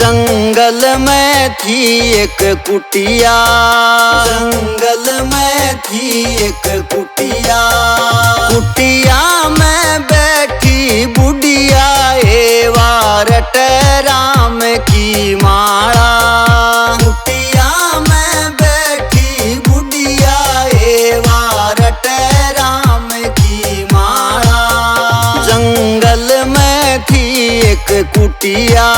जंगल में थी एक कुटिया, जंगल में थी एक कुटिया। कुटिया में बैठी बुढ़िया वारट राम की माला। कुटिया में बैठी बुढ़िया वारट राम की माला। जंगल में थी एक कुटिया,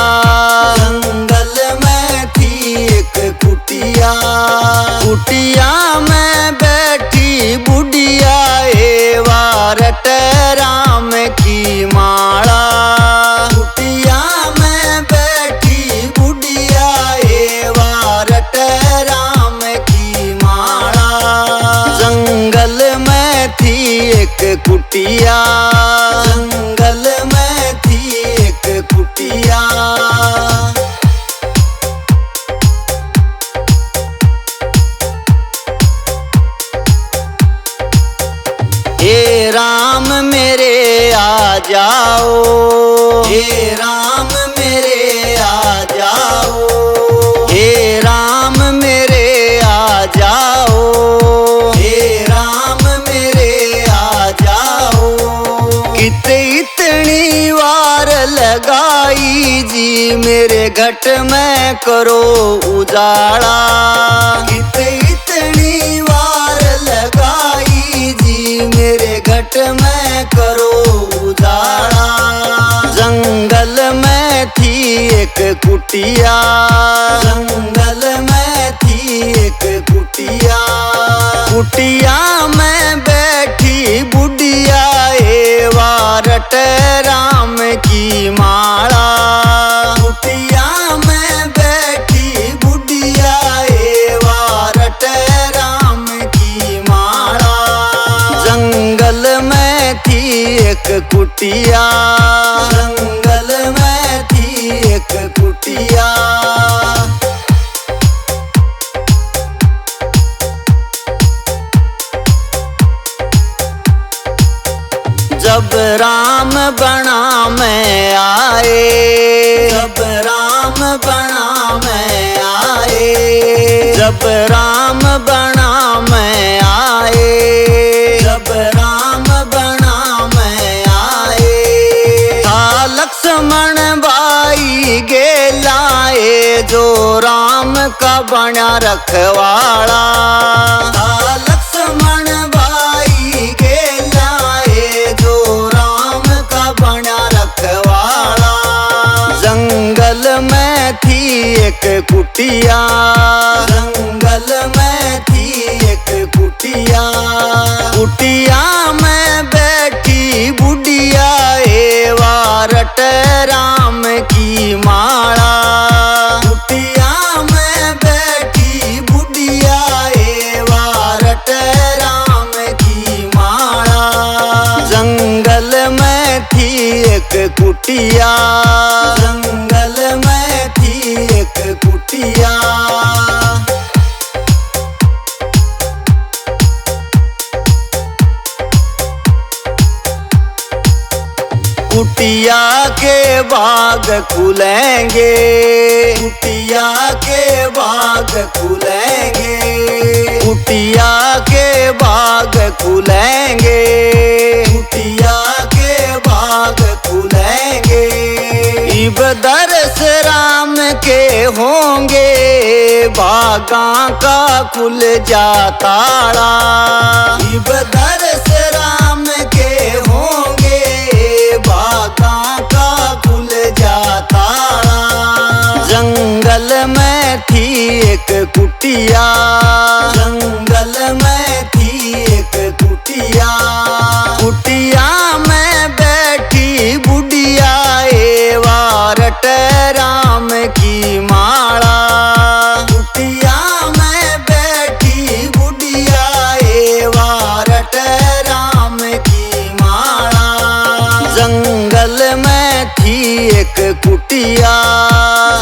जंगल में थी एक कुटिया। कुटिया में बैठी बुढ़िया वारट राम की माला। कुटिया में बैठी बुढ़िया वारट राम की माला। जंगल में थी एक कुटिया, जंगल में थी एक कुटिया। हे राम मेरे आ जाओ, हे राम मेरे आ जाओ, हे राम मेरे आ जाओ, हे राम मेरे आ जाओ। कित इतनी वार लगाई जी मेरे घट में करो उजाला। कित इतनी वार लगाई जी मेरे घट में करो उजाला। जंगल में थी एक कुटिया, जंगल में थी एक कुटिया। कुटिया में बैठी बुढ़िया वारट राम की माला। कुटिया में बैठी बुढ़िया वारट राम की माला। जंगल में थी एक कुटिया, जंगल में थी एक कुटिया। जब राम बना में आए, जब राम बना में आए, जब राम बना में आए, जब राम बना में आए। था लक्ष्मण भाई गेलाए जो राम का बना रखवाला। था लक्ष्मण भाई गेलाए जो राम का बना रखवाला। जंगल में थी एक कुटिया, जंगल में थी एक कुटिया। कुटिया में बैठी बुढ़िया वारट राम की माला। कुटिया में बैठी बुढ़िया वारट राम की माला। जंगल में थी एक कुटिया, जंगल में थी एक कुटिया। कुटिया के बाग खुलेंगे, कुटिया के बाग खुलेंगे, कुटिया के बाग खुलेंगे, कुटिया के बाग खुलेंगे। इब दरस राम के होंगे बागा का खुल जाता। इब दरस राम के होंगे बागा का खुल जाता। जंगल में थी एक कुटिया, जंगल में थी एक कुटिया। कुटिया में बैठी बुढ़िया वारट राम की माला। कुटिया में बैठी बुढ़िया वारट राम की माला। जंगल में थी एक कुटिया,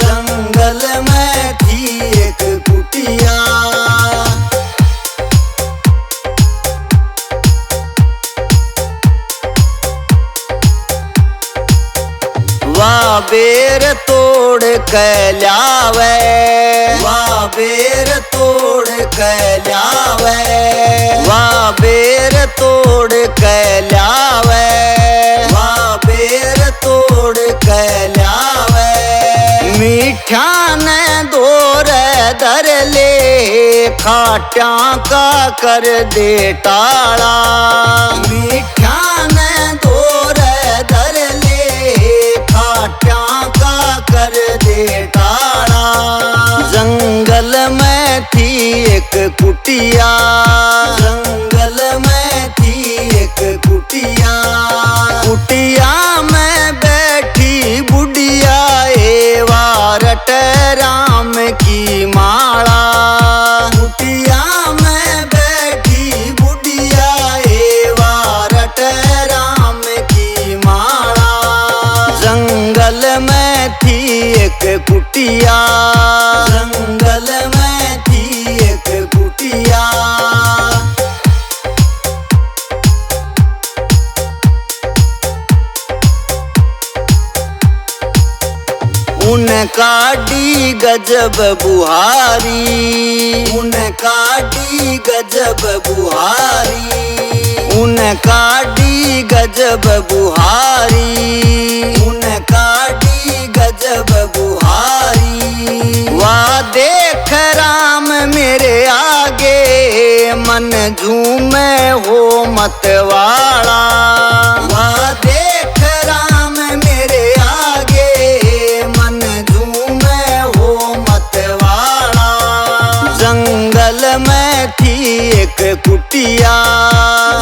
जंगल में थी एक कुटिया। वाह बेर तोड़ के ल्यावे, वाह बेर तोड़ के ल्यावे, वाह बेर तोड़ के ल्यावे, वाह बेर तोड़ के ल्यावे। मीठा ने दौर धर ले, खाट्या का कर दे टाला। मीठा ने दौर धर ले, खाट्या का कर दे टाला। जंगल में थी एक कुटिया, जंगल में थी एक कुटिया, कुटिया में बैठी बुढ़िया ए वारट राम की माला। कुटिया में बैठी बुढ़िया ए वारट राम की माला। जंगल में थी एक कुटिया, जंगल में थी एक कुटिया। उन काटी गजब बुहारी, उन काटी गजब बुहारी, उन काटी गजब बुहारी, उन काटी गजब बुहारी। वाह देख राम मेरे आगे, मन झूमे हो मतवाला। वाह देख राम मेरे आगे, मन झूमे हो मतवाला। जंगल में थी एक कुटिया,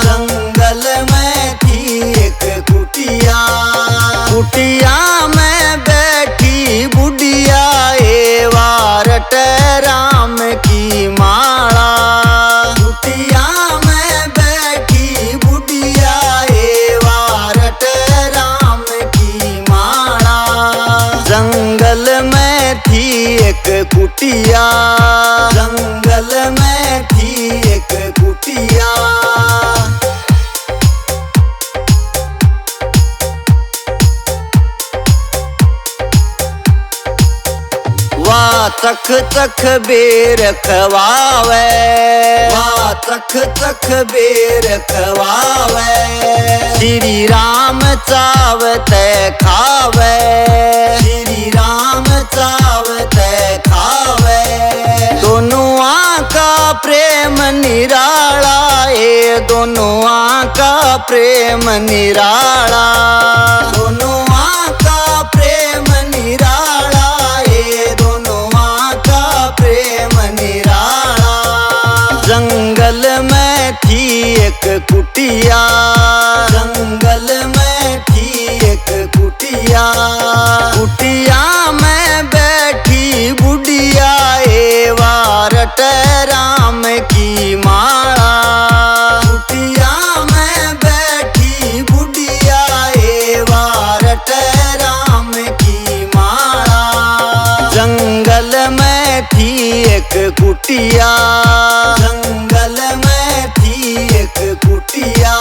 जंगल में थी एक कुटिया, कुटिया में बैठी बुढ़िया ए वारट राम की माला। कुटिया में बैठी बुढ़िया ए वारट राम की माला। जंगल में थी एक कुटिया, जंगल में थी एक कुटिया। वाह तख तख बेर खवावे, वाह तख तख बेर खवावे। श्री राम चावते खावे, श्री राम चावते खावे। दोनों का प्रेम निराला ए, दोनों का प्रेम निराला, दोनों का प्रेम निराला ए, दोनों का प्रेम निराला। जंगल में थी एक कुटिया, जंगल में थी एक कुटिया, कुटिया में बैठी बुढ़िया ए वारट राम की माला। कुटिया में बैठी बुढ़िया ए वारट राम की माला। जंगल में थी एक कुटिया, जंगल में थी एक कुटिया।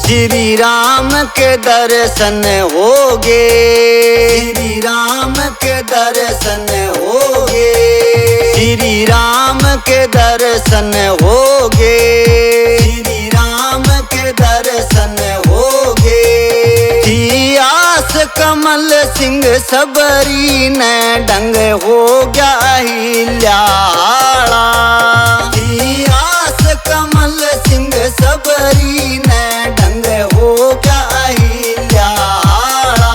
श्री राम के दर्शन होगे, श्री राम के दर्शन होगे, श्री राम के दर्शन होगे, श्री राम के दर्शन होगे। थी आस कमल सिंह सबरी ने डंग हो गया हिल्याड़ा। थी आस कमल सिंह सबरी ने डंग हो गया हिल्याड़ा।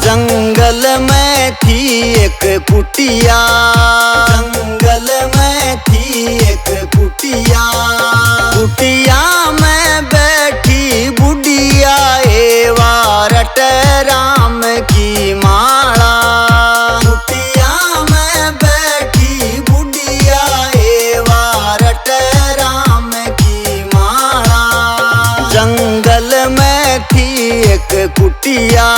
जंगल में थी एक कुटिया, जंगल में थी एक कुटिया, कुटिया में बैठी बुढ़िया ए वारट राम की माला। कुटिया में बैठी बुढ़िया ए वारट राम की माला। जंगल में थी एक कुटिया।